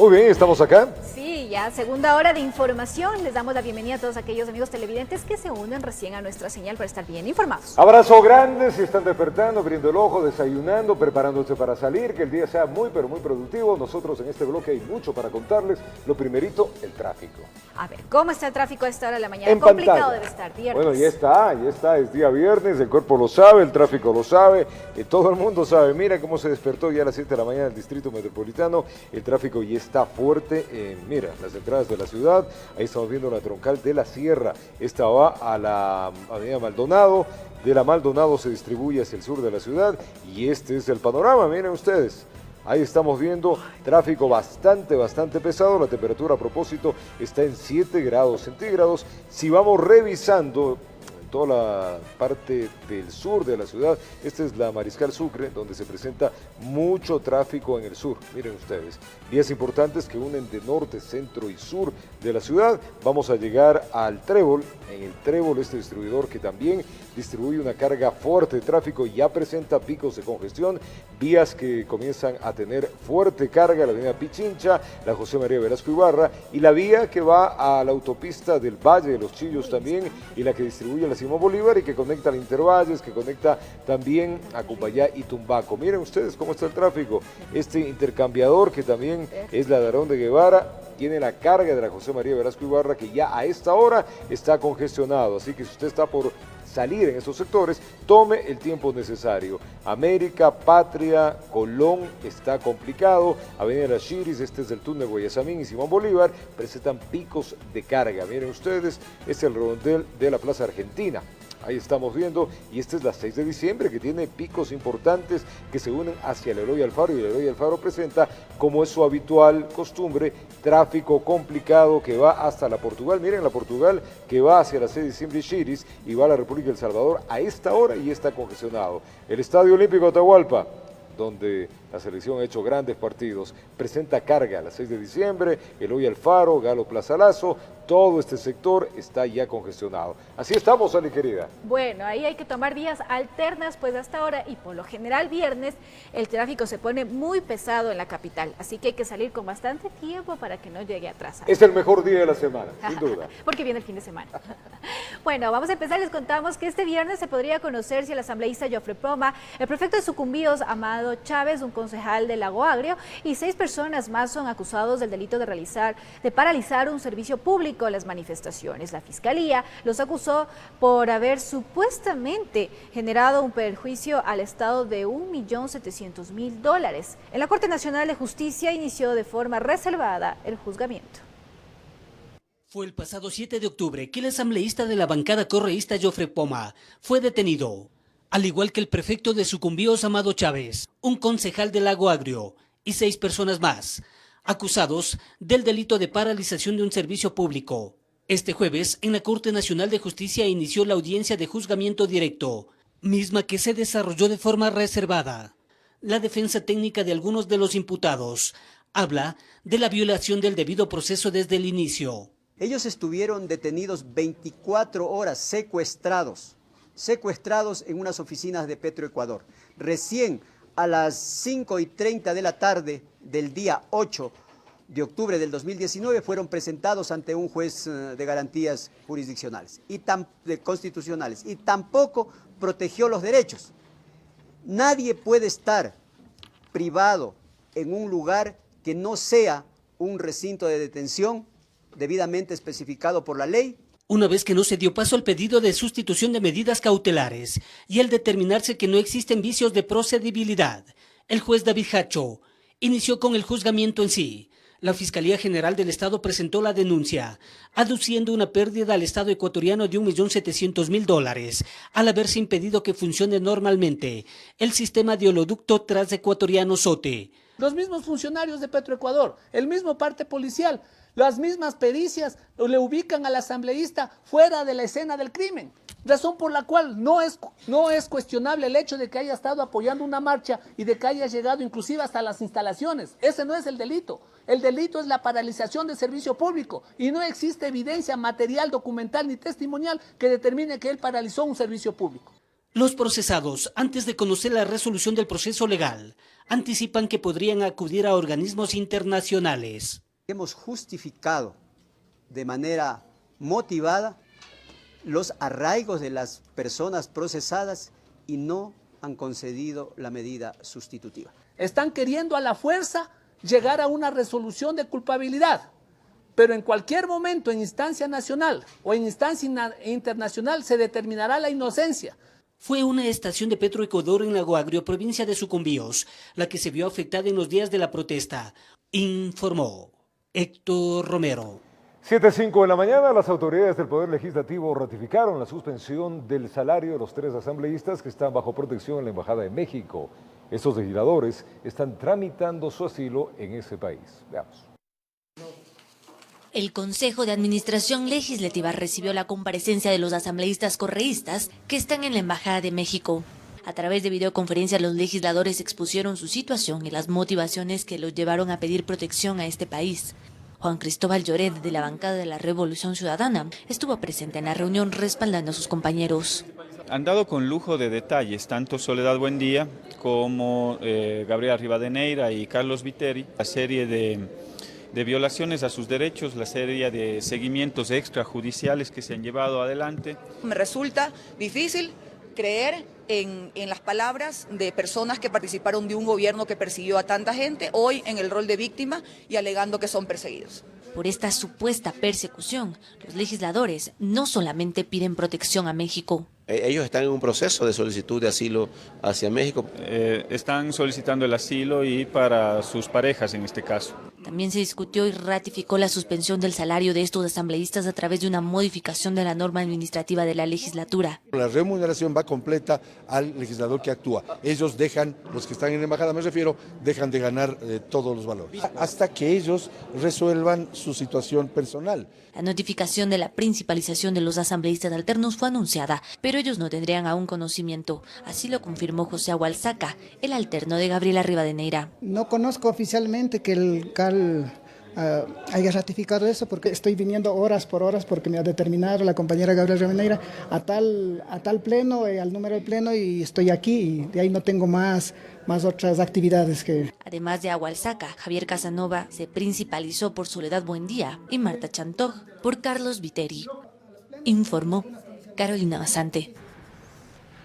Muy bien, estamos acá. Sí, ya segunda hora de información. Les damos la bienvenida a todos aquellos amigos televidentes que se unen recién a nuestra señal para estar bien informados. Abrazo grande si están despertando, abriendo el ojo, desayunando, preparándose para salir, que el día sea muy pero muy productivo. Nosotros en este bloque hay mucho para contarles. Lo primerito, el tráfico. A ver, ¿cómo está el tráfico a esta hora de la mañana? En Complicado pantalla. debe estar, viernes. Bueno, ya está, es día viernes, el cuerpo lo sabe, el tráfico lo sabe, todo el mundo sabe. Mira cómo se despertó ya a las 7 de la mañana el Distrito Metropolitano, el tráfico ya está fuerte, mira, las entradas de la ciudad, ahí estamos viendo la troncal de la Sierra, esta va a la avenida Maldonado, de la Maldonado se distribuye hacia el sur de la ciudad y este es el panorama, miren ustedes. Ahí estamos viendo tráfico bastante pesado, la temperatura a propósito está en 7 grados centígrados. Si vamos revisando toda la parte del sur de la ciudad, esta es la Mariscal Sucre, donde se presenta mucho tráfico en el sur. Miren ustedes, vías importantes que unen de norte, centro y sur de la ciudad. Vamos a llegar al Trébol, en el Trébol este distribuidor que también distribuye una carga fuerte de tráfico, ya presenta picos de congestión, vías que comienzan a tener fuerte carga, la avenida Pichincha, la José María Velasco Ibarra, y la vía que va a la autopista del Valle de los Chillos también, y la que distribuye la Simón Bolívar y que conecta al Intervalles, que conecta también a Cumbayá y Tumbaco. Miren ustedes cómo está el tráfico, este intercambiador que también es la de Arón de Guevara, tiene la carga de la José María Velasco Ibarra que ya a esta hora está congestionado, así que si usted está por salir en estos sectores, tome el tiempo necesario. América, Patria, Colón está complicado, Avenida Las Chiris, este es el túnel Guayasamín y Simón Bolívar, presentan picos de carga. Miren ustedes, este es el redondel de la Plaza Argentina. Ahí estamos viendo, y esta es la 6 de diciembre que tiene picos importantes que se unen hacia el Eloy Alfaro, y el Eloy Alfaro presenta, como es su habitual costumbre, tráfico complicado que va hasta la Portugal. Miren la Portugal que va hacia la 6 de diciembre y Chiris y va a la República del Salvador a esta hora y está congestionado. El Estadio Olímpico de Atahualpa, donde la selección ha hecho grandes partidos, presenta carga a las 6 de diciembre, Eloy Alfaro, Galo Plaza Lazo, todo este sector está ya congestionado. Así estamos, Ali querida. Bueno, ahí hay que tomar vías alternas, pues hasta ahora, y por lo general viernes, el tráfico se pone muy pesado en la capital, así que hay que salir con bastante tiempo para que no llegue atrasado. Es el mejor día de la semana, sin duda. Porque viene el fin de semana. Bueno, vamos a empezar, les contamos que este viernes se podría conocer si el asambleísta Jofre Poma, el prefecto de Sucumbíos, Amado Chávez, un concejal de Lago Agrio, y 6 personas más son acusados del delito de paralizar un servicio público en las manifestaciones. La Fiscalía los acusó por haber supuestamente generado un perjuicio al Estado de $1.700.000. En la Corte Nacional de Justicia inició de forma reservada el juzgamiento. Fue el pasado 7 de octubre que el asambleísta de la bancada correísta Jofre Poma fue detenido, al igual que el prefecto de Sucumbíos Amado Chávez, un concejal de Lago Agrio y 6 personas más, acusados del delito de paralización de un servicio público. Este jueves, en la Corte Nacional de Justicia inició la audiencia de juzgamiento directo, misma que se desarrolló de forma reservada. La defensa técnica de algunos de los imputados habla de la violación del debido proceso desde el inicio. Ellos estuvieron detenidos 24 horas, secuestrados en unas oficinas de Petroecuador. Recién a las 5:30 de la tarde del día 8 de octubre del 2019 fueron presentados ante un juez de garantías jurisdiccionales y constitucionales, y tampoco protegió los derechos. Nadie puede estar privado en un lugar que no sea un recinto de detención debidamente especificado por la ley. Una vez que no se dio paso al pedido de sustitución de medidas cautelares y al determinarse que no existen vicios de procedibilidad, el juez David Hacho inició con el juzgamiento en sí. La Fiscalía General del Estado presentó la denuncia, aduciendo una pérdida al Estado ecuatoriano de $1.700.000 al haberse impedido que funcione normalmente el sistema de oleoducto transecuatoriano SOTE. Los mismos funcionarios de Petroecuador, el mismo parte policial, las mismas pericias le ubican al asambleísta fuera de la escena del crimen. Razón por la cual no es cuestionable el hecho de que haya estado apoyando una marcha y de que haya llegado inclusive hasta las instalaciones. Ese no es el delito. El delito es la paralización del servicio público y no existe evidencia material, documental ni testimonial que determine que él paralizó un servicio público. Los procesados, antes de conocer la resolución del proceso legal, anticipan que podrían acudir a organismos internacionales. Hemos justificado de manera motivada los arraigos de las personas procesadas y no han concedido la medida sustitutiva. Están queriendo a la fuerza llegar a una resolución de culpabilidad, pero en cualquier momento, en instancia nacional o en instancia internacional, se determinará la inocencia. Fue una estación de Petroecuador en Lago Agrio, provincia de Sucumbíos, la que se vio afectada en los días de la protesta, informó Héctor Romero. 7:05 de la mañana, las autoridades del Poder Legislativo ratificaron la suspensión del salario de los 3 asambleístas que están bajo protección en la Embajada de México. Estos legisladores están tramitando su asilo en ese país. Veamos. El Consejo de Administración Legislativa recibió la comparecencia de los asambleístas correístas que están en la Embajada de México. A través de videoconferencia, los legisladores expusieron su situación y las motivaciones que los llevaron a pedir protección a este país. Juan Cristóbal Lloret, de la bancada de la Revolución Ciudadana, estuvo presente en la reunión respaldando a sus compañeros. Han dado con lujo de detalles tanto Soledad Buendía como Gabriela Rivadeneira y Carlos Viteri, la serie de violaciones a sus derechos, la serie de seguimientos extrajudiciales que se han llevado adelante. Me resulta difícil creer en las palabras de personas que participaron de un gobierno que persiguió a tanta gente, hoy en el rol de víctima y alegando que son perseguidos. Por esta supuesta persecución, los legisladores no solamente piden protección a México. Ellos están en un proceso de solicitud de asilo hacia México. Están solicitando el asilo y para sus parejas en este caso. También se discutió y ratificó la suspensión del salario de estos asambleístas a través de una modificación de la norma administrativa de la legislatura. La remuneración va completa al legislador que actúa. Ellos dejan, los que están en la embajada me refiero, dejan de ganar todos los valores, hasta que ellos resuelvan su situación personal. La notificación de la principalización de los asambleístas alternos fue anunciada, pero ellos no tendrían aún conocimiento. Así lo confirmó José Agualzaca, el alterno de Gabriela Rivadeneira. No conozco oficialmente que el CAL haya ratificado eso, porque estoy viniendo horas por horas porque me ha determinado la compañera Gabriela Rivadeneira a tal pleno, al número del pleno, y estoy aquí y de ahí no tengo más otras actividades que... Además de Agualzaca, Javier Casanova se principalizó por Soledad Buendía y Marta Chantog por Carlos Viteri. Informó Carolina Basante.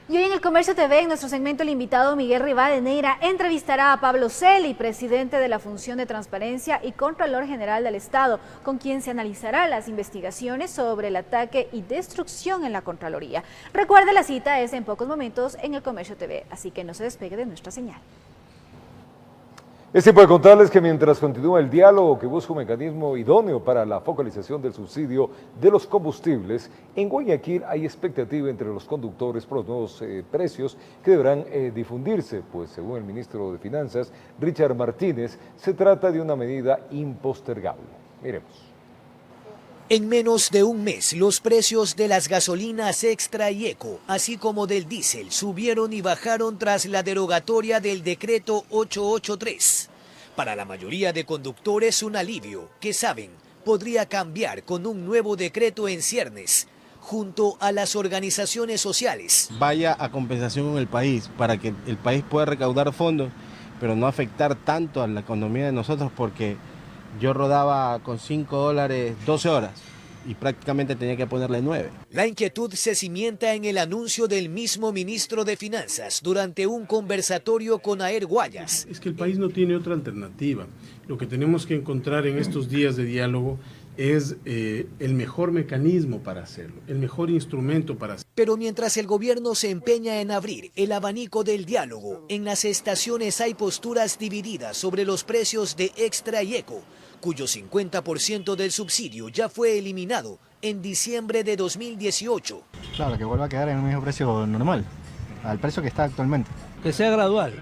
Y hoy en El Comercio TV, en nuestro segmento, el invitado Miguel Rivadeneira entrevistará a Pablo Celi, presidente de la Función de Transparencia y Contralor General del Estado, con quien se analizará las investigaciones sobre el ataque y destrucción en la Contraloría. Recuerde, la cita es en pocos momentos en El Comercio TV, así que no se despegue de nuestra señal. Es tiempo de contarles que mientras continúa el diálogo que busca un mecanismo idóneo para la focalización del subsidio de los combustibles, en Guayaquil hay expectativa entre los conductores por los nuevos precios que deberán difundirse, pues según el ministro de Finanzas, Richard Martínez, se trata de una medida impostergable. Miremos. En menos de un mes, los precios de las gasolinas extra y eco, así como del diésel, subieron y bajaron tras la derogatoria del decreto 883. Para la mayoría de conductores, un alivio que saben podría cambiar con un nuevo decreto en ciernes, junto a las organizaciones sociales. Vaya a compensación en el país, para que el país pueda recaudar fondos, pero no afectar tanto a la economía de nosotros, porque yo rodaba con $5 12 horas y prácticamente tenía que ponerle 9. La inquietud se cimienta en el anuncio del mismo ministro de Finanzas durante un conversatorio con Aer Guayas. Es que el país no tiene otra alternativa. Lo que tenemos que encontrar en estos días de diálogo es el mejor mecanismo para hacerlo, el mejor instrumento para hacerlo. Pero mientras el gobierno se empeña en abrir el abanico del diálogo, en las estaciones hay posturas divididas sobre los precios de extra y eco, cuyo 50% del subsidio ya fue eliminado en diciembre de 2018. Claro, que vuelva a quedar en el mismo precio normal, al precio que está actualmente. Que sea gradual.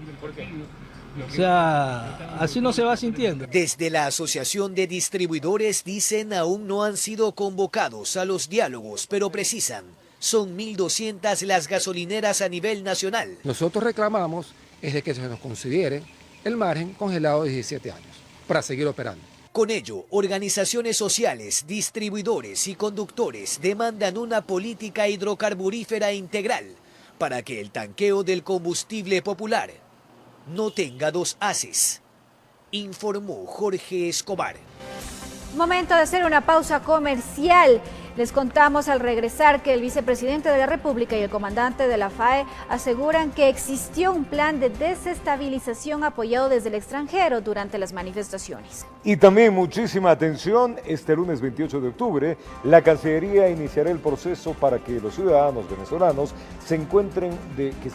O sea, así no se va sintiendo. Desde la Asociación de Distribuidores dicen aún no han sido convocados a los diálogos, pero precisan, son 1.200 las gasolineras a nivel nacional. Nosotros reclamamos es de que se nos considere el margen congelado de 17 años para seguir operando. Con ello, organizaciones sociales, distribuidores y conductores demandan una política hidrocarburífera integral, para que el tanqueo del combustible popular no tenga dos haces, informó Jorge Escobar. Momento de hacer una pausa comercial. Les contamos al regresar que el vicepresidente de la República y el comandante de la FAE aseguran que existió un plan de desestabilización apoyado desde el extranjero durante las manifestaciones. Y también muchísima atención, este lunes 28 de octubre, la Cancillería iniciará el proceso para que los ciudadanos venezolanos que se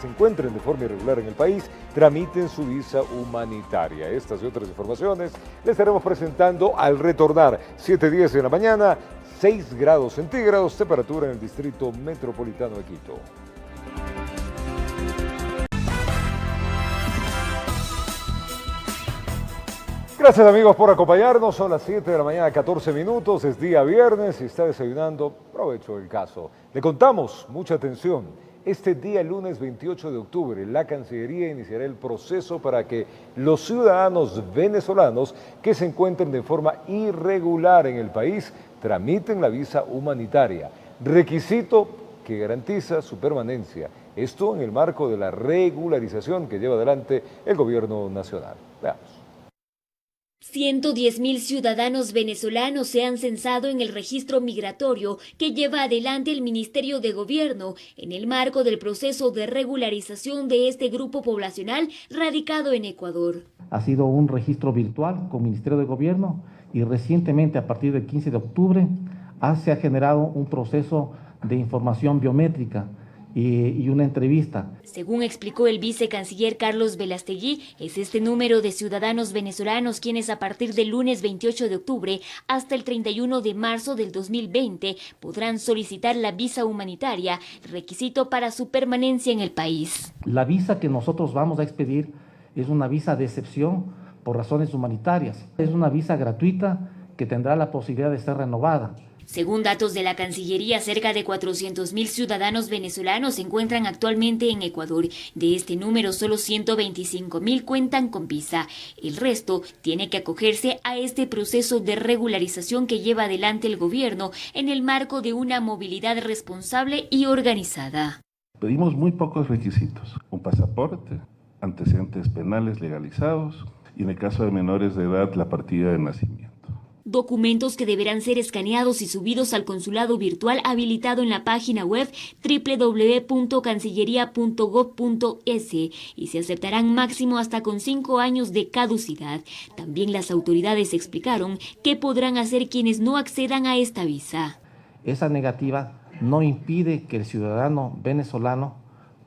encuentren de forma irregular en el país tramiten su visa humanitaria. Estas y otras informaciones les estaremos presentando al retornar 7:10 de la mañana. 6 grados centígrados, temperatura en el Distrito Metropolitano de Quito. Gracias amigos por acompañarnos, son las 7 de la mañana, 14 minutos, es día viernes y está desayunando, provecho del caso. Le contamos, mucha atención, este día lunes 28 de octubre la Cancillería iniciará el proceso para que los ciudadanos venezolanos que se encuentren de forma irregular en el país tramiten la visa humanitaria, requisito que garantiza su permanencia. Esto en el marco de la regularización que lleva adelante el gobierno nacional. Veamos. 110.000 ciudadanos venezolanos se han censado en el registro migratorio que lleva adelante el Ministerio de Gobierno en el marco del proceso de regularización de este grupo poblacional radicado en Ecuador. Ha sido un registro virtual con Ministerio de Gobierno y recientemente, a partir del 15 de octubre, se ha generado un proceso de información biométrica y una entrevista. Según explicó el vicecanciller Carlos Velastegui, es este número de ciudadanos venezolanos quienes a partir del lunes 28 de octubre hasta el 31 de marzo del 2020 podrán solicitar la visa humanitaria, requisito para su permanencia en el país. La visa que nosotros vamos a expedir es una visa de excepción por razones humanitarias. Es una visa gratuita que tendrá la posibilidad de ser renovada. Según datos de la Cancillería, cerca de 400.000 ciudadanos venezolanos se encuentran actualmente en Ecuador. De este número, solo 125.000 cuentan con visa. El resto tiene que acogerse a este proceso de regularización que lleva adelante el gobierno en el marco de una movilidad responsable y organizada. Pedimos muy pocos requisitos: un pasaporte, antecedentes penales legalizados y en el caso de menores de edad la partida de nacimiento. Documentos que deberán ser escaneados y subidos al consulado virtual habilitado en la página web www.cancillería.gov.es y se aceptarán máximo hasta con 5 años de caducidad. También las autoridades explicaron qué podrán hacer quienes no accedan a esta visa. Esa negativa no impide que el ciudadano venezolano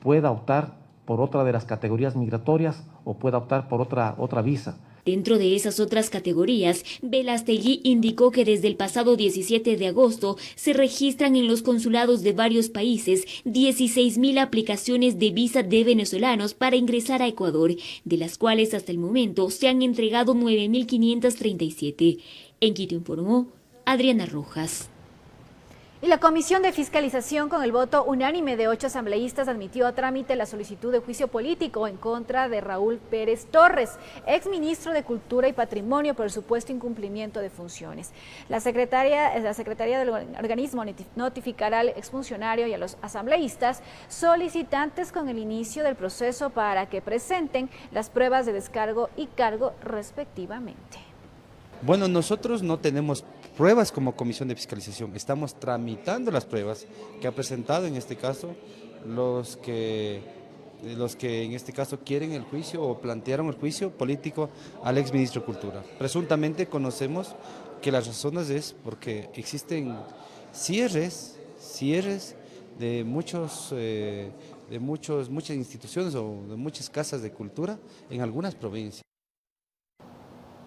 pueda optar por otra de las categorías migratorias o pueda optar por otra visa. Dentro de esas otras categorías, Velastegui indicó que desde el pasado 17 de agosto se registran en los consulados de varios países 16.000 aplicaciones de visa de venezolanos para ingresar a Ecuador, de las cuales hasta el momento se han entregado 9.537. En Quito informó Adriana Rojas. Y la Comisión de Fiscalización, con el voto unánime de 8 asambleístas, admitió a trámite la solicitud de juicio político en contra de Raúl Pérez Torres, exministro de Cultura y Patrimonio, por el supuesto incumplimiento de funciones. La Secretaría del organismo notificará al exfuncionario y a los asambleístas solicitantes con el inicio del proceso para que presenten las pruebas de descargo y cargo respectivamente. Bueno, nosotros no tenemos pruebas como Comisión de Fiscalización, estamos tramitando las pruebas que ha presentado en este caso los que en este caso quieren el juicio o plantearon el juicio político al exministro de Cultura. Presuntamente conocemos que las razones es porque existen cierres de muchas instituciones o de muchas casas de cultura en algunas provincias.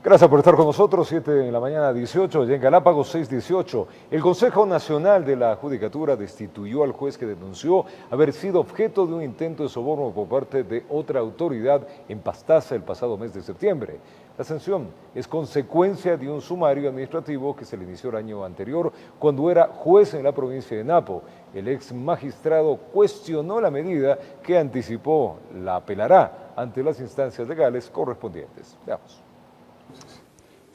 Gracias por estar con nosotros, 7 de la mañana 18, y en Galápagos 6:18. El Consejo Nacional de la Judicatura destituyó al juez que denunció haber sido objeto de un intento de soborno por parte de otra autoridad en Pastaza el pasado mes de septiembre. La sanción es consecuencia de un sumario administrativo que se le inició el año anterior cuando era juez en la provincia de Napo. El ex magistrado cuestionó la medida que anticipó la apelará ante las instancias legales correspondientes. Veamos.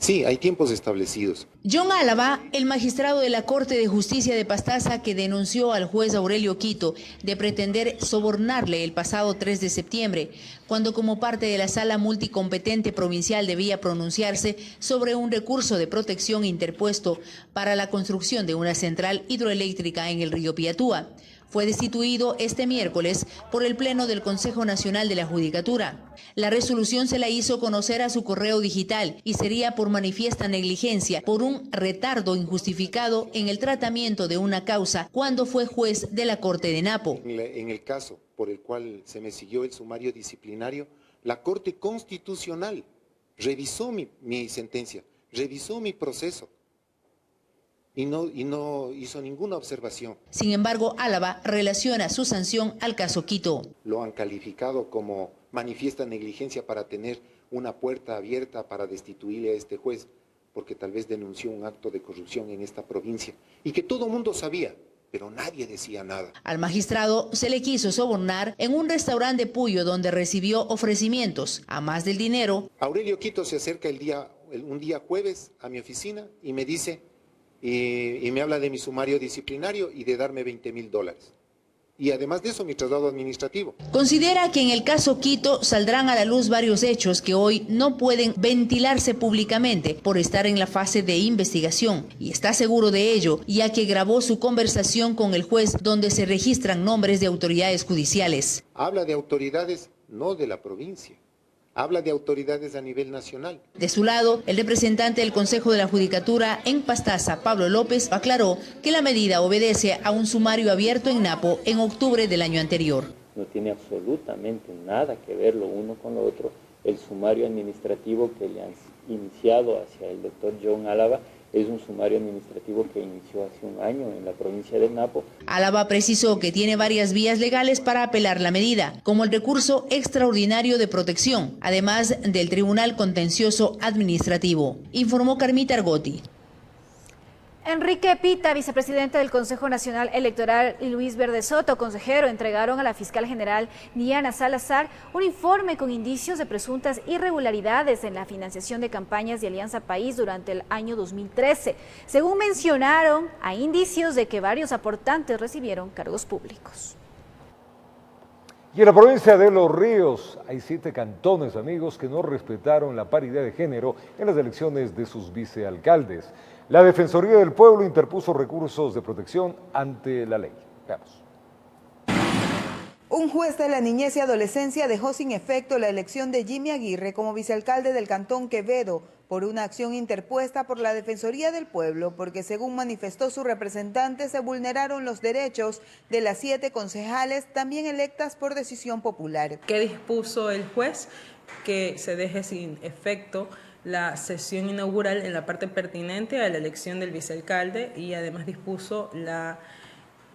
Sí, hay tiempos establecidos. John Álava, el magistrado de la Corte de Justicia de Pastaza que denunció al juez Aurelio Quito de pretender sobornarle el pasado 3 de septiembre, cuando como parte de la sala multicompetente provincial debía pronunciarse sobre un recurso de protección interpuesto para la construcción de una central hidroeléctrica en el río Piatúa. Fue destituido este miércoles por el Pleno del Consejo Nacional de la Judicatura. La resolución se la hizo conocer a su correo digital y sería por manifiesta negligencia por un retardo injustificado en el tratamiento de una causa cuando fue juez de la Corte de Napo. En el caso por el cual se me siguió el sumario disciplinario, la Corte Constitucional revisó mi sentencia, revisó mi proceso. Y no hizo ninguna observación. Sin embargo, Álava relaciona su sanción al caso Quito. Lo han calificado como manifiesta negligencia para tener una puerta abierta para destituirle a este juez, porque tal vez denunció un acto de corrupción en esta provincia, y que todo el mundo sabía, pero nadie decía nada. Al magistrado se le quiso sobornar en un restaurante de Puyo donde recibió ofrecimientos, a más del dinero. Aurelio Quito se acerca un día jueves a mi oficina y me dice... Y me habla de mi sumario disciplinario y de darme $20.000. Y además de eso, mi traslado administrativo. Considera que en el caso Quito saldrán a la luz varios hechos que hoy no pueden ventilarse públicamente por estar en la fase de investigación. Y está seguro de ello, ya que grabó su conversación con el juez donde se registran nombres de autoridades judiciales. Habla de autoridades, no de la provincia. Habla de autoridades a nivel nacional. De su lado, el representante del Consejo de la Judicatura en Pastaza, Pablo López, aclaró que la medida obedece a un sumario abierto en Napo en octubre del año anterior. No tiene absolutamente nada que ver lo uno con lo otro. El sumario administrativo que le han iniciado hacia el doctor John Álava es un sumario administrativo que inició hace un año en la provincia de Napo. Álava precisó que tiene varias vías legales para apelar la medida, como el recurso extraordinario de protección, además del Tribunal Contencioso Administrativo, informó Carmita Argotti. Enrique Pita, vicepresidente del Consejo Nacional Electoral, y Luis Verde Soto, consejero, entregaron a la fiscal general Diana Salazar un informe con indicios de presuntas irregularidades en la financiación de campañas de Alianza País durante el año 2013. Según mencionaron, hay indicios de que varios aportantes recibieron cargos públicos. Y en la provincia de Los Ríos hay 7 cantones, amigos, que no respetaron la paridad de género en las elecciones de sus vicealcaldes. La Defensoría del Pueblo interpuso recursos de protección ante la ley. Veamos. Un juez de la niñez y adolescencia dejó sin efecto la elección de Jimmy Aguirre como vicealcalde del Cantón Quevedo por una acción interpuesta por la Defensoría del Pueblo, porque según manifestó su representante, se vulneraron los derechos de las 7 concejales también electas por decisión popular. ¿Qué dispuso el juez? Que se deje sin efecto la sesión inaugural en la parte pertinente a la elección del vicealcalde y además dispuso la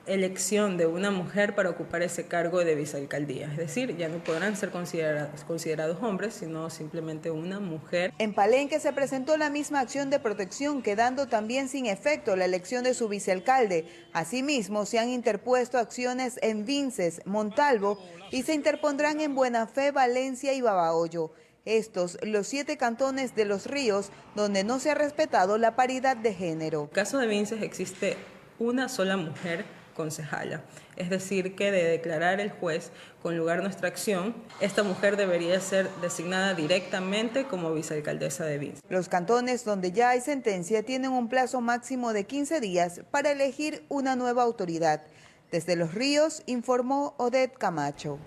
elección de una mujer para ocupar ese cargo de vicealcaldía. Es decir, ya no podrán ser considerados hombres, sino simplemente una mujer. En Palenque se presentó la misma acción de protección, quedando también sin efecto la elección de su vicealcalde. Asimismo, se han interpuesto acciones en Vinces, Montalvo y se interpondrán en Buenafé, Valencia y Babahoyo. Estos, los 7 cantones de Los Ríos, donde no se ha respetado la paridad de género. En el caso de Vinces existe una sola mujer concejala, es decir, que de declarar el juez con lugar nuestra acción, esta mujer debería ser designada directamente como vicealcaldesa de Vinces. Los cantones donde ya hay sentencia tienen un plazo máximo de 15 días para elegir una nueva autoridad. Desde Los Ríos, informó Odette Camacho.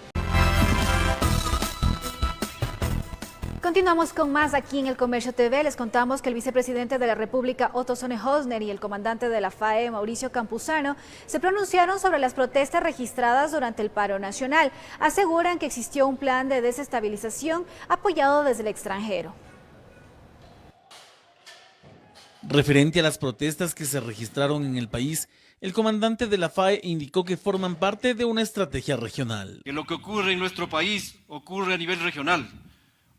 Continuamos con más aquí en El Comercio TV. Les contamos que el vicepresidente de la República, Otto Sonnenhosner, y el comandante de la FAE, Mauricio Campuzano, se pronunciaron sobre las protestas registradas durante el paro nacional. Aseguran que existió un plan de desestabilización apoyado desde el extranjero. Referente a las protestas que se registraron en el país, el comandante de la FAE indicó que forman parte de una estrategia regional. Que lo que ocurre en nuestro país ocurre a nivel regional.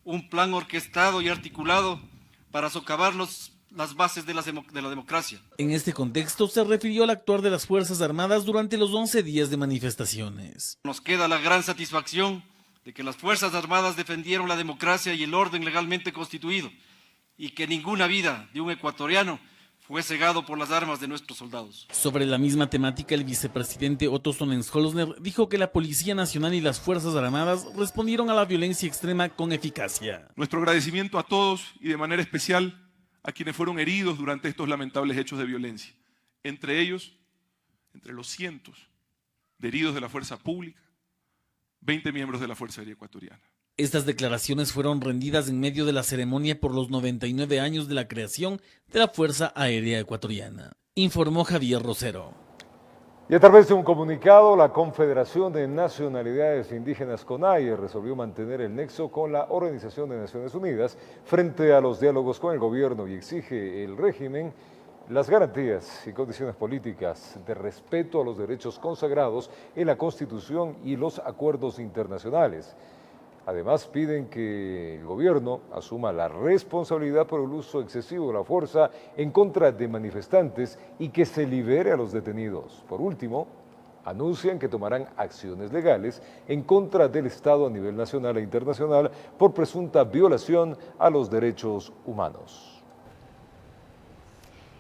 Un plan orquestado y articulado para socavar las bases de la democracia. En este contexto se refirió al actuar de las Fuerzas Armadas durante los 11 días de manifestaciones. Nos queda la gran satisfacción de que las Fuerzas Armadas defendieron la democracia y el orden legalmente constituido y que ninguna vida de un ecuatoriano fue cegado por las armas de nuestros soldados. Sobre la misma temática, el vicepresidente Otto Sonnenholzner dijo que la Policía Nacional y las Fuerzas Armadas respondieron a la violencia extrema con eficacia. Nuestro agradecimiento a todos y de manera especial a quienes fueron heridos durante estos lamentables hechos de violencia. Entre ellos, entre los cientos de heridos de la fuerza pública, 20 miembros de la Fuerza Aérea Ecuatoriana. Estas declaraciones fueron rendidas en medio de la ceremonia por los 99 años de la creación de la Fuerza Aérea Ecuatoriana, informó Javier Rosero. Y a través de un comunicado, la Confederación de Nacionalidades Indígenas CONAIE resolvió mantener el nexo con la Organización de Naciones Unidas frente a los diálogos con el gobierno y exige el régimen las garantías y condiciones políticas de respeto a los derechos consagrados en la Constitución y los acuerdos internacionales. Además, piden que el gobierno asuma la responsabilidad por el uso excesivo de la fuerza en contra de manifestantes y que se libere a los detenidos. Por último, anuncian que tomarán acciones legales en contra del Estado a nivel nacional e internacional por presunta violación a los derechos humanos.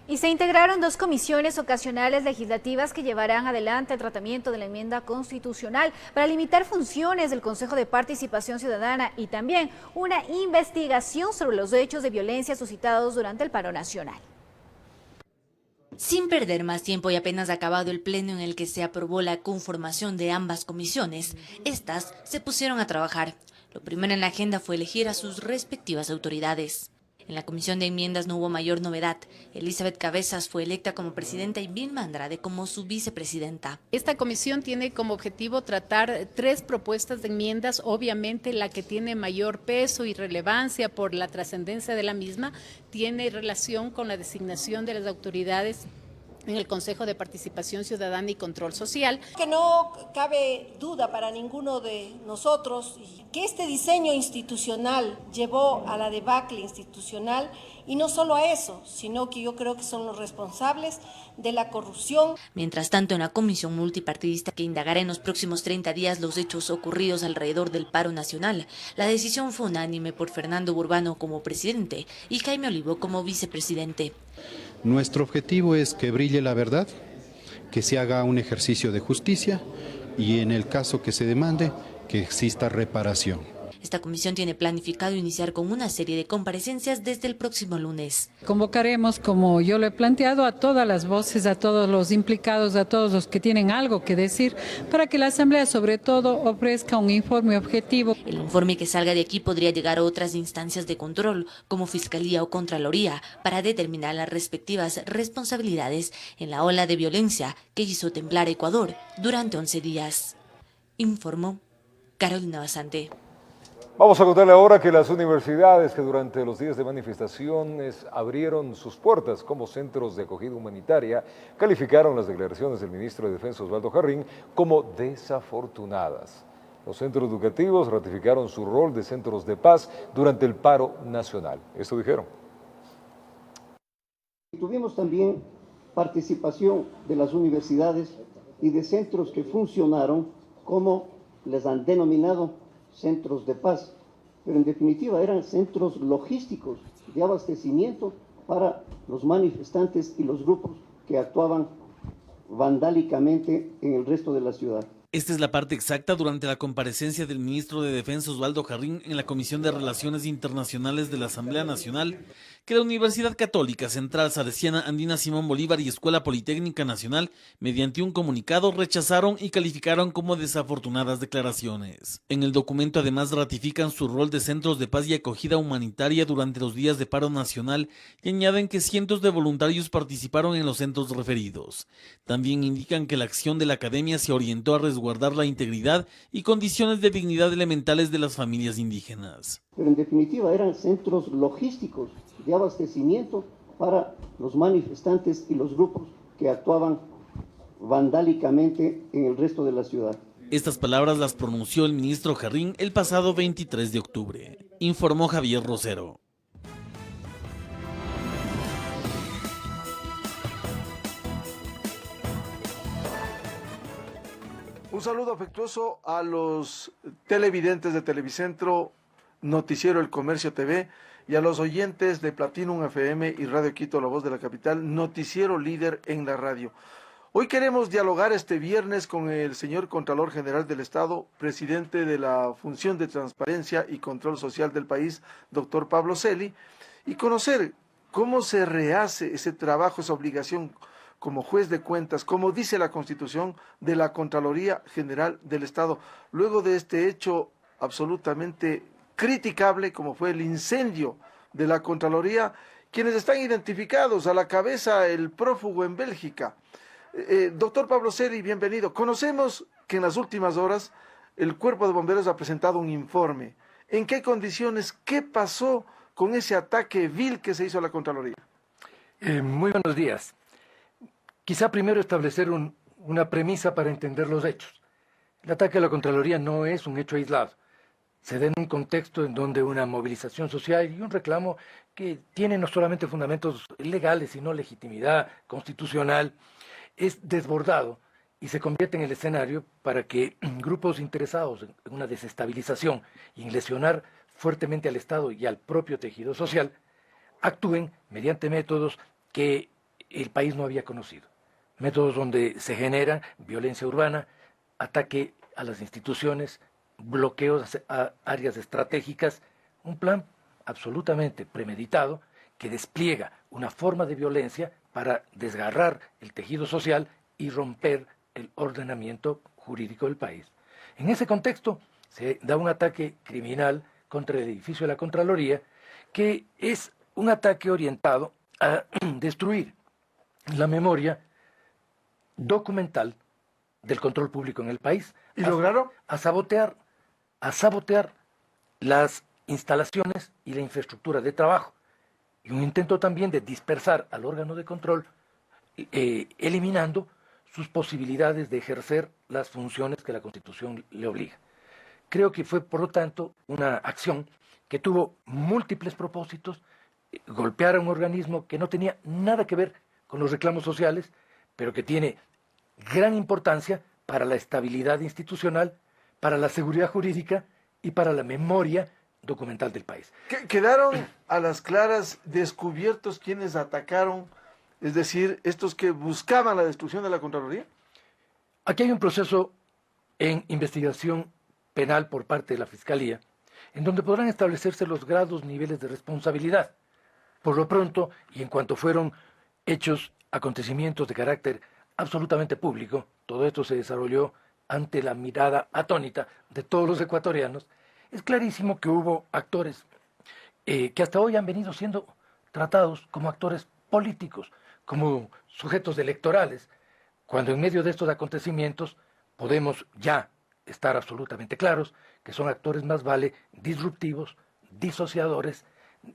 Y se integraron 2 comisiones ocasionales legislativas que llevarán adelante el tratamiento de la enmienda constitucional para limitar funciones del Consejo de Participación Ciudadana y también una investigación sobre los hechos de violencia suscitados durante el paro nacional. Sin perder más tiempo y apenas acabado el pleno en el que se aprobó la conformación de ambas comisiones, estas se pusieron a trabajar. Lo primero en la agenda fue elegir a sus respectivas autoridades. En la Comisión de Enmiendas no hubo mayor novedad. Elizabeth Cabezas fue electa como presidenta y Vilma Andrade como su vicepresidenta. Esta comisión tiene como objetivo tratar 3 propuestas de enmiendas. Obviamente la que tiene mayor peso y relevancia por la trascendencia de la misma tiene relación con la designación de las autoridades en el Consejo de Participación Ciudadana y Control Social. Que no cabe duda para ninguno de nosotros que este diseño institucional llevó a la debacle institucional y no solo a eso, sino que yo creo que son los responsables de la corrupción. Mientras tanto, en la comisión multipartidista que indagará en los próximos 30 días los hechos ocurridos alrededor del paro nacional, la decisión fue unánime por Fernando Burbano como presidente y Jaime Olivo como vicepresidente. Nuestro objetivo es que brille la verdad, que se haga un ejercicio de justicia y en el caso que se demande, que exista reparación. Esta comisión tiene planificado iniciar con una serie de comparecencias desde el próximo lunes. Convocaremos, como yo lo he planteado, a todas las voces, a todos los implicados, a todos los que tienen algo que decir, para que la Asamblea sobre todo ofrezca un informe objetivo. El informe que salga de aquí podría llegar a otras instancias de control, como Fiscalía o Contraloría, para determinar las respectivas responsabilidades en la ola de violencia que hizo temblar a Ecuador durante 11 días. Informó Carolina Basante. Vamos a contarle ahora que las universidades que durante los días de manifestaciones abrieron sus puertas como centros de acogida humanitaria calificaron las declaraciones del ministro de Defensa Osvaldo Jarrín como desafortunadas. Los centros educativos ratificaron su rol de centros de paz durante el paro nacional. Esto dijeron. Tuvimos también participación de las universidades y de centros que funcionaron como les han denominado centros de paz, pero en definitiva eran centros logísticos de abastecimiento para los manifestantes y los grupos que actuaban vandálicamente en el resto de la ciudad. Esta es la parte exacta durante la comparecencia del ministro de Defensa Osvaldo Jarrín en la Comisión de Relaciones Internacionales de la Asamblea Nacional, que la Universidad Católica Central Salesiana Andina Simón Bolívar y Escuela Politécnica Nacional, mediante un comunicado, rechazaron y calificaron como desafortunadas declaraciones. En el documento además ratifican su rol de centros de paz y acogida humanitaria durante los días de paro nacional y añaden que cientos de voluntarios participaron en los centros referidos. También indican que la acción de la academia se orientó a resguardar la integridad y condiciones de dignidad elementales de las familias indígenas. Pero en definitiva eran centros logísticos de abastecimiento para los manifestantes y los grupos que actuaban vandálicamente en el resto de la ciudad. Estas palabras las pronunció el ministro Jarrín el pasado 23 de octubre, informó Javier Rosero. Un saludo afectuoso a los televidentes de Televicentro Noticiero El Comercio TV, y a los oyentes de Platinum FM y Radio Quito, La Voz de la Capital, noticiero líder en la radio. Hoy queremos dialogar este viernes con el señor Contralor General del Estado, presidente de la Función de Transparencia y Control Social del país, doctor Pablo Celi, y conocer cómo se rehace ese trabajo, esa obligación como juez de cuentas, como dice la Constitución, de la Contraloría General del Estado, luego de este hecho absolutamente criticable como fue el incendio de la Contraloría, quienes están identificados a la cabeza el prófugo en Bélgica. Doctor Pablo Celi, bienvenido. Conocemos que en las últimas horas el Cuerpo de Bomberos ha presentado un informe. ¿En qué condiciones? ¿Qué pasó con ese ataque vil que se hizo a la Contraloría? Muy buenos días. Quizá primero establecer una premisa para entender los hechos. El ataque a la Contraloría no es un hecho aislado. Se da en un contexto en donde una movilización social y un reclamo que tiene no solamente fundamentos legales, sino legitimidad constitucional, es desbordado y se convierte en el escenario para que grupos interesados en una desestabilización y en lesionar fuertemente al Estado y al propio tejido social actúen mediante métodos que el país no había conocido. Métodos donde se genera violencia urbana, ataque a las instituciones, bloqueos a áreas estratégicas, un plan absolutamente premeditado que despliega una forma de violencia para desgarrar el tejido social y romper el ordenamiento jurídico del país. En ese contexto se da un ataque criminal contra el edificio de la Contraloría, que es un ataque orientado a destruir la memoria documental del control público en el país. ¿Y lograron? A sabotear las instalaciones y la infraestructura de trabajo. Y un intento también de dispersar al órgano de control, eliminando sus posibilidades de ejercer las funciones que la Constitución le obliga. Creo que fue, por lo tanto, una acción que tuvo múltiples propósitos, golpear a un organismo que no tenía nada que ver con los reclamos sociales, pero que tiene gran importancia para la estabilidad institucional, para la seguridad jurídica y para la memoria documental del país. ¿Quedaron a las claras descubiertos quienes atacaron, es decir, estos que buscaban la destrucción de la Contraloría? Aquí hay un proceso en investigación penal por parte de la Fiscalía, en donde podrán establecerse los grados, niveles de responsabilidad. Por lo pronto, y en cuanto fueron hechos, acontecimientos de carácter absolutamente público, todo esto se desarrolló ante la mirada atónita de todos los ecuatorianos, es clarísimo que hubo actores que hasta hoy han venido siendo tratados como actores políticos, como sujetos electorales, cuando en medio de estos acontecimientos podemos ya estar absolutamente claros que son actores más vale disruptivos, disociadores,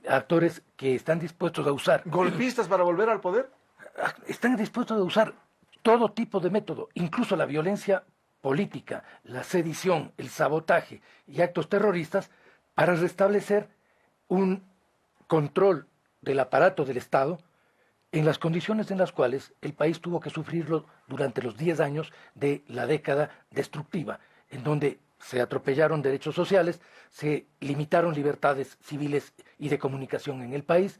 actores que están dispuestos a usar... ¿Golpistas para volver al poder? Están dispuestos a usar todo tipo de método, incluso la violencia política, la sedición, el sabotaje y actos terroristas para restablecer un control del aparato del Estado en las condiciones en las cuales el país tuvo que sufrirlo durante los 10 años de la década destructiva, en donde se atropellaron derechos sociales, se limitaron libertades civiles y de comunicación en el país,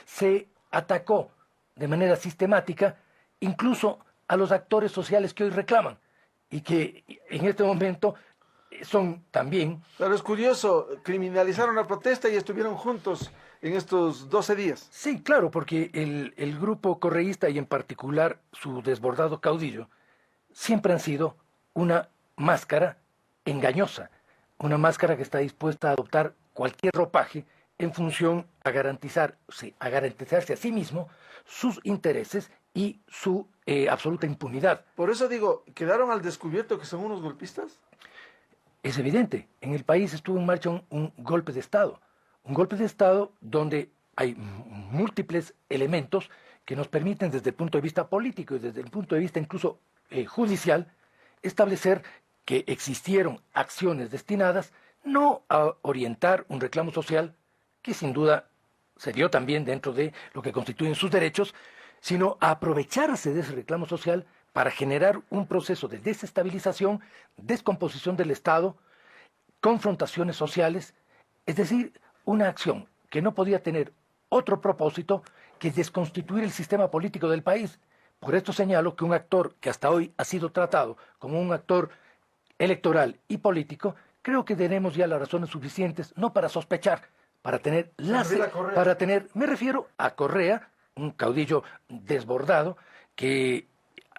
se atacó de manera sistemática incluso a los actores sociales que hoy reclaman y que en este momento son también... Pero es curioso, criminalizaron la protesta y estuvieron juntos en estos 12 días. Sí, claro, porque el grupo correísta y en particular su desbordado caudillo siempre han sido una máscara engañosa, una máscara que está dispuesta a adoptar cualquier ropaje en función a garantizarse a sí mismo sus intereses y su absoluta impunidad. Por eso digo, ¿quedaron al descubierto que son unos golpistas? Es evidente, en el país estuvo en marcha un golpe de Estado donde hay múltiples elementos que nos permiten desde el punto de vista político y desde el punto de vista incluso judicial establecer que existieron acciones destinadas no a orientar un reclamo social, que sin duda se dio también dentro de lo que constituyen sus derechos, sino a aprovecharse de ese reclamo social para generar un proceso de desestabilización, descomposición del Estado, confrontaciones sociales Es decir, una acción que no podía tener otro propósito que desconstituir el sistema político del país. Por esto señalo que un actor que hasta hoy ha sido tratado como un actor electoral y político, creo que tenemos ya las razones suficientes, no para sospechar, para tener me refiero a Correa, un caudillo desbordado que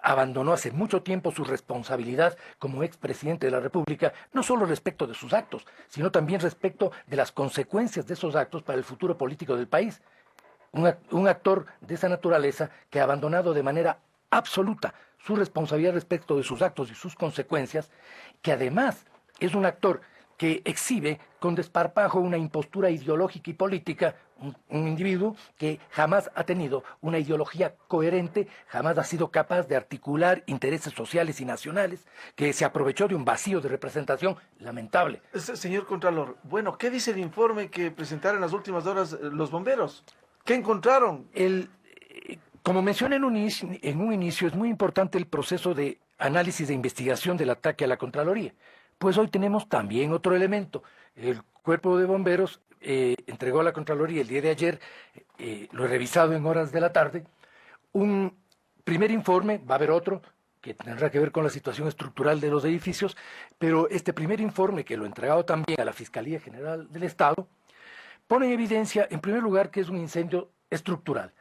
abandonó hace mucho tiempo su responsabilidad como expresidente de la República, no solo respecto de sus actos, sino también respecto de las consecuencias de esos actos para el futuro político del país. Un actor de esa naturaleza que ha abandonado de manera absoluta su responsabilidad respecto de sus actos y sus consecuencias, que además es un actor que exhibe con desparpajo una impostura ideológica y política, un individuo que jamás ha tenido una ideología coherente, jamás ha sido capaz de articular intereses sociales y nacionales, que se aprovechó de un vacío de representación lamentable. Señor Contralor, bueno, ¿qué dice el informe que presentaron en las últimas horas los bomberos? ¿Qué encontraron? Como mencioné en un inicio, es muy importante el proceso de análisis de investigación del ataque a la Contraloría. Pues hoy tenemos también otro elemento. El Cuerpo de Bomberos entregó a la Contraloría el día de ayer, lo he revisado en horas de la tarde, un primer informe, va a haber otro, que tendrá que ver con la situación estructural de los edificios, pero este primer informe, que lo he entregado también a la Fiscalía General del Estado, pone en evidencia, en primer lugar, que es un incendio estructural,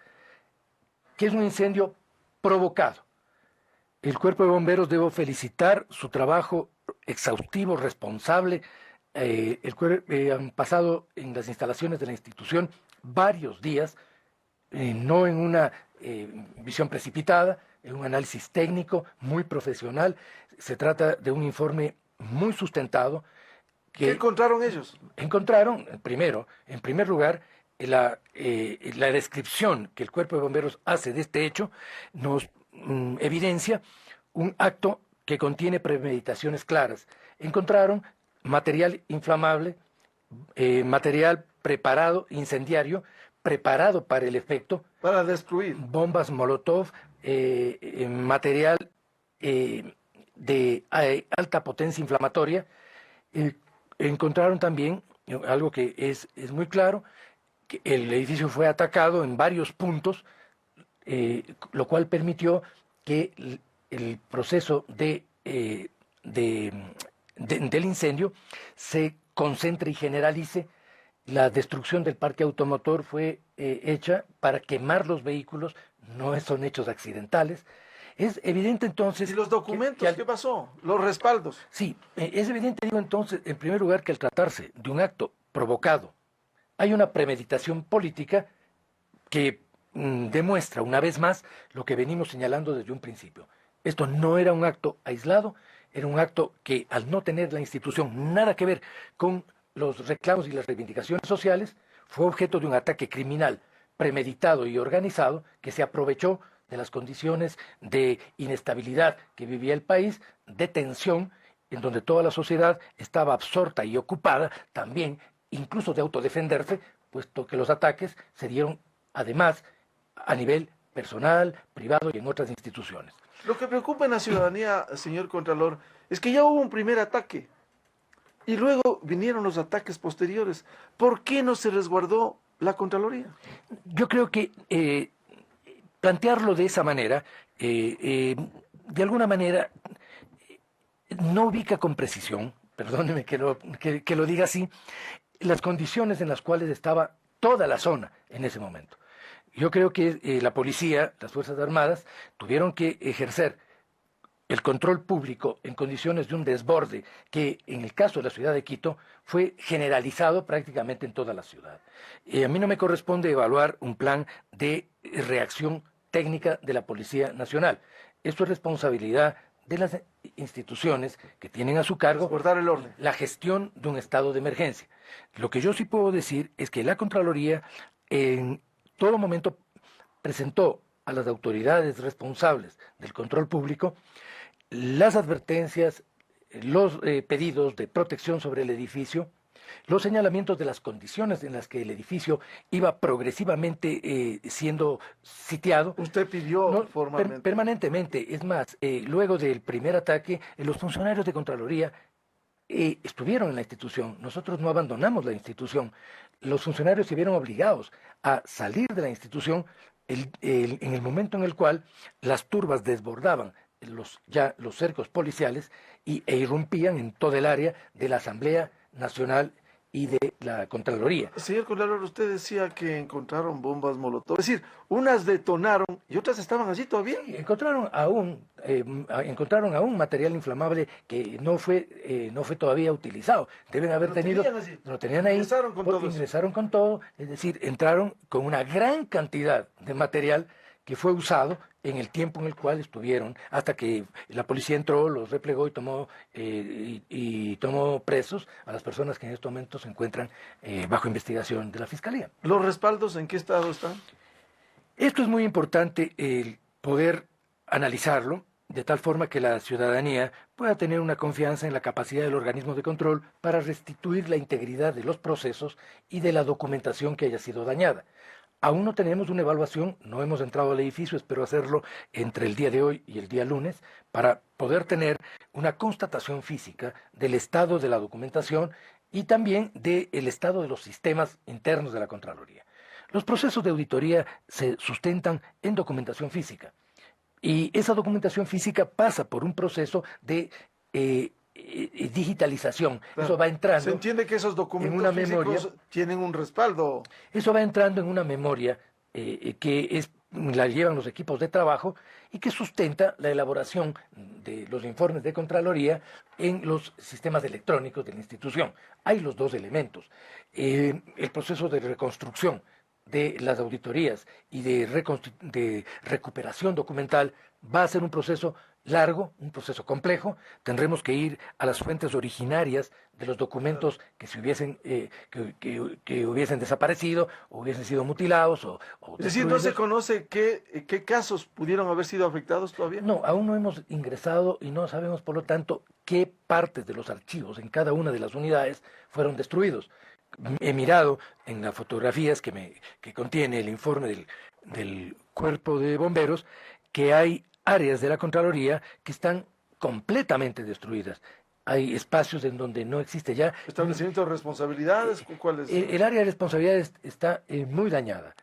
que es un incendio provocado. El Cuerpo de Bomberos, debo felicitar su trabajo exhaustivo, responsable. Han pasado en las instalaciones de la institución varios días, no en una visión precipitada, en un análisis técnico muy profesional. Se trata de un informe muy sustentado. ¿Qué encontraron ellos? Encontraron, en primer lugar, la descripción que el Cuerpo de Bomberos hace de este hecho nos evidencia un acto que contiene premeditaciones claras. Encontraron material inflamable, material preparado, incendiario, preparado para el efecto. Para destruir. Bombas Molotov, material de alta potencia inflamatoria. Encontraron también algo que es muy claro, que el edificio fue atacado en varios puntos, lo cual permitió que el proceso del incendio se concentre y generalice. La destrucción del parque automotor fue hecha para quemar los vehículos, no son hechos accidentales. Es evidente entonces... ¿Y los documentos? ¿Qué pasó? ¿Los respaldos? Sí, es evidente, digo entonces, en primer lugar, que al tratarse de un acto provocado, hay una premeditación política que demuestra una vez más lo que venimos señalando desde un principio. Esto no era un acto aislado, era un acto que, al no tener la institución nada que ver con los reclamos y las reivindicaciones sociales, fue objeto de un ataque criminal premeditado y organizado que se aprovechó de las condiciones de inestabilidad que vivía el país, de tensión, en donde toda la sociedad estaba absorta y ocupada también, incluso de autodefenderse, puesto que los ataques se dieron además a nivel personal, privado y en otras instituciones. Lo que preocupa en la ciudadanía, señor Contralor, es que ya hubo un primer ataque y luego vinieron los ataques posteriores. ¿Por qué no se resguardó la Contraloría? Yo creo que plantearlo de esa manera, de alguna manera, no ubica con precisión, perdóneme que lo diga así, las condiciones en las cuales estaba toda la zona en ese momento. Yo creo que la policía, las Fuerzas Armadas, tuvieron que ejercer el control público en condiciones de un desborde que, en el caso de la ciudad de Quito, fue generalizado prácticamente en toda la ciudad. A mí no me corresponde evaluar un plan de reacción técnica de la Policía Nacional. Esto es responsabilidad de las instituciones que tienen a su cargo guardar el orden, la gestión de un estado de emergencia. Lo que yo sí puedo decir es que la Contraloría en todo momento presentó a las autoridades responsables del control público las advertencias, los pedidos de protección sobre el edificio, los señalamientos de las condiciones en las que el edificio iba progresivamente siendo sitiado. ¿Usted pidió formalmente? Permanentemente. Es más, luego del primer ataque, los funcionarios de Contraloría estuvieron en la institución. Nosotros no abandonamos la institución. Los funcionarios se vieron obligados a salir de la institución en el momento en el cual las turbas desbordaban los cercos policiales e irrumpían en todo el área de la Asamblea Nacional y de la Contraloría. Señor Contralor, usted decía que encontraron bombas molotov, es decir, unas detonaron y otras estaban allí todavía. Sí, encontraron aún material inflamable que no fue todavía utilizado. Deben haber lo tenían ahí, ingresaron con todo, es decir, entraron con una gran cantidad de material que fue usado en el tiempo en el cual estuvieron, hasta que la policía entró, los replegó y tomó presos a las personas que en estos momentos se encuentran bajo investigación de la Fiscalía. ¿Los respaldos en qué estado están? Esto es muy importante, el poder analizarlo de tal forma que la ciudadanía pueda tener una confianza en la capacidad del organismo de control para restituir la integridad de los procesos y de la documentación que haya sido dañada. Aún no tenemos una evaluación, no hemos entrado al edificio, espero hacerlo entre el día de hoy y el día lunes, para poder tener una constatación física del estado de la documentación y también del estado de los sistemas internos de la Contraloría. Los procesos de auditoría se sustentan en documentación física y esa documentación física pasa por un proceso de digitalización. Claro. Eso va entrando. Se entiende que esos documentos físicos tienen un respaldo. Eso va entrando en una memoria que la llevan los equipos de trabajo y que sustenta la elaboración de los informes de Contraloría en los sistemas electrónicos de la institución. Hay los dos elementos. El proceso de reconstrucción de las auditorías y de recuperación documental va a ser un proceso largo, un proceso complejo. Tendremos que ir a las fuentes originarias de los documentos que se hubiesen que hubiesen desaparecido o hubiesen sido mutilados es decir, ¿no se conoce qué casos pudieron haber sido afectados todavía? No, aún no hemos ingresado y no sabemos, por lo tanto, qué partes de los archivos en cada una de las unidades fueron destruidos. He mirado en las fotografías que contiene el informe del Cuerpo de Bomberos que hay áreas de la Contraloría que están completamente destruidas. Hay espacios en donde no existe ya... ¿Establecimiento de responsabilidades? ¿Cuál es? El área de responsabilidades está muy dañada.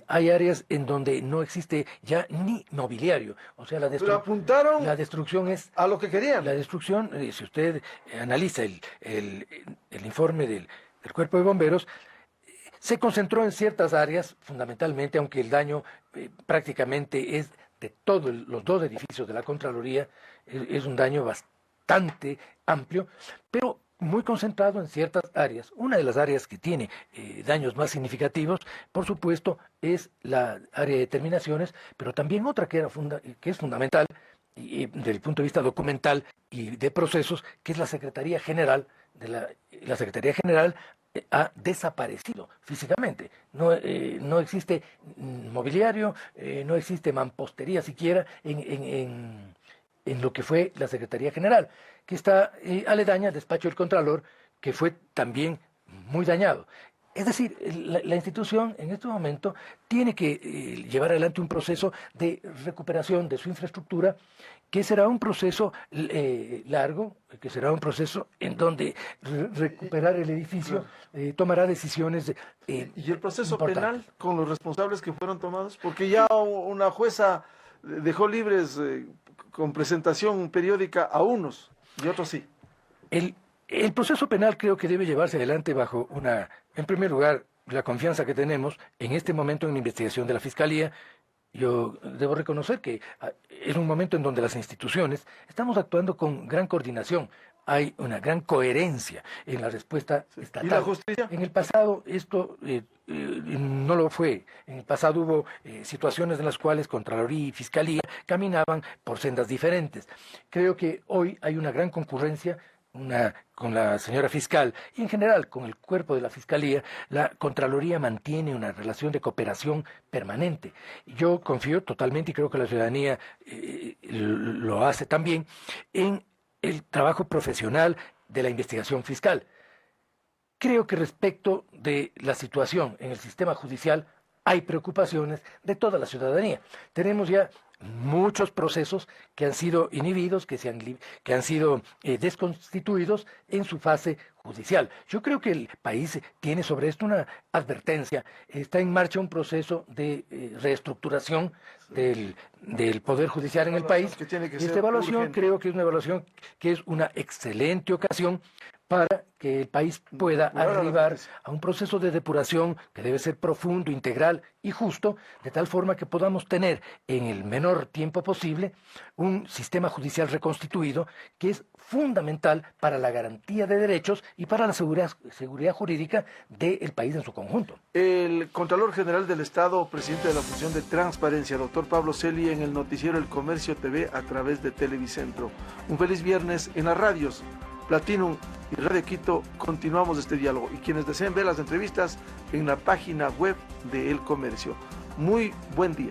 Hay áreas en donde no existe ya ni mobiliario. O sea, Pero apuntaron la destrucción es... a lo que querían. La destrucción, si usted analiza el informe del Cuerpo de Bomberos, se concentró en ciertas áreas, fundamentalmente, aunque el daño prácticamente es de todos los dos edificios de la Contraloría, es un daño bastante amplio, pero muy concentrado en ciertas áreas. Una de las áreas que tiene daños más significativos, por supuesto, es la área de terminaciones, pero también otra que es fundamental desde el punto de vista documental y de procesos, que es la Secretaría General. La Secretaría General ha desaparecido físicamente. No existe mobiliario, no existe mampostería siquiera en lo que fue la Secretaría General, que está aledaña al despacho del Contralor, que fue también muy dañado. Es decir, la institución en este momento tiene que llevar adelante un proceso de recuperación de su infraestructura, que será un proceso largo, que será un proceso en donde recuperar el edificio tomará decisiones ¿Y el proceso penal con los responsables que fueron tomados? Porque ya una jueza dejó libres con presentación periódica a unos y otros sí. El proceso penal creo que debe llevarse adelante bajo en primer lugar, la confianza que tenemos en este momento en la investigación de la Fiscalía. Yo debo reconocer que es un momento en donde las instituciones estamos actuando con gran coordinación. Hay una gran coherencia en la respuesta estatal. ¿Y la justicia? En el pasado esto no lo fue. En el pasado hubo situaciones en las cuales Contraloría y Fiscalía caminaban por sendas diferentes. Creo que hoy hay una gran concurrencia con la señora fiscal y en general con el cuerpo de la Fiscalía. La Contraloría mantiene una relación de cooperación permanente. Yo confío totalmente, y creo que la ciudadanía lo hace también, en el trabajo profesional de la investigación fiscal. Creo que respecto de la situación en el sistema judicial hay preocupaciones de toda la ciudadanía. Tenemos ya muchos procesos que han sido inhibidos, que han sido desconstituidos en su fase judicial. Yo creo que el país tiene sobre esto una advertencia. Está en marcha un proceso de reestructuración del Poder Judicial en el país. Esta evaluación creo que es una evaluación que es una excelente ocasión para que el país pueda arribar a un proceso de depuración que debe ser profundo, integral y justo, de tal forma que podamos tener en el menor tiempo posible un sistema judicial reconstituido que es fundamental para la garantía de derechos y para la seguridad jurídica del país en su conjunto. El Contralor General del Estado, presidente de la Función de Transparencia, doctor Pablo Celi, en el noticiero El Comercio TV a través de Televicentro. Un feliz viernes en las radios Platinum y Radio Quito. Continuamos este diálogo y quienes deseen ver las entrevistas en la página web de El Comercio. Muy buen día.